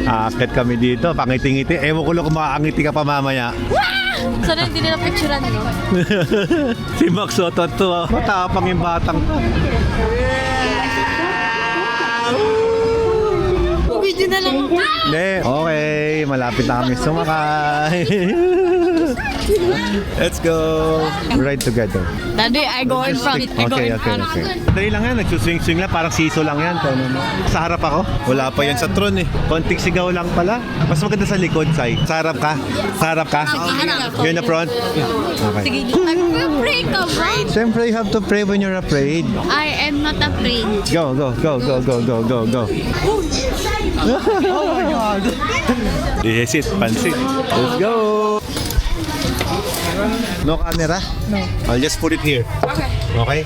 Aakit kami dito, pangiti-ngiti. Ewan ko lang kung makakangiti ka pa mamaya. Sana hindi nila picturean, no? Si Max Soto to, matapang yung batang to. Video na lang. Hindi, okay. Malapit na kami sumakay. Let's go. Ride together. Daddy, I go in front. I go Okay. in front. Dali lang yan, nagsuswing-swing lang, parang siso lang yan. Sa harap ako? Wala pa yan sa tron eh. Konting sigaw lang pala. Mas maganda sa likod, Sai. Sa harap ka? Sa harap ka? You're in the front? Okay. Sige, pray ka, bro. Siyempre, you have to pray when you're afraid. I am not afraid. Go. Oh my God. Yes, pansit. Let's go. No camera? No. I'll just put it here. Okay. Okay?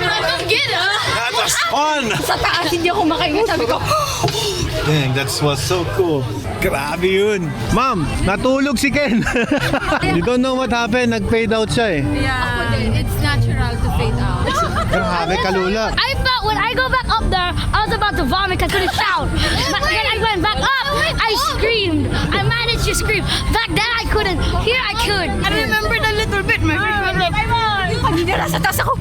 That was fun! Sa taas, hindi ako makaingat. Sabi ko, Dang, that was so cool. Grabe yun. Ma'am, natulog si Ken. You don't know what happened. Nag-fade out siya eh. yeah, it's natural to fade out. Grabe, kalula. I thought when I go back up there, I was about to vomit. I couldn't shout. But when I went back up, I screamed. I managed to scream. Back then I couldn't. Here I could. I remembered a little bit. My face was like, pag hindi nasa taas ako,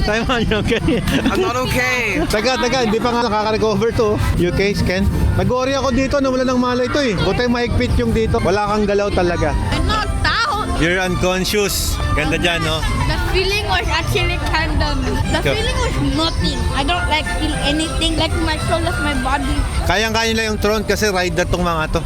Simon, you okay? I'm not okay. Taga, hindi pa nga nakaka-recover to. You okay, Ken? Nag-worry ako dito na wala ng malay to eh. Butay mahigpit yung dito. Wala kang galaw talaga. I'm not out. You're unconscious. Ganda dyan, no? The feeling was actually kind of, the Go. feeling was nothing. I don't like feel anything, like my soul of my body. Kayang-kaya nila yung throne kasi rider tong mga to.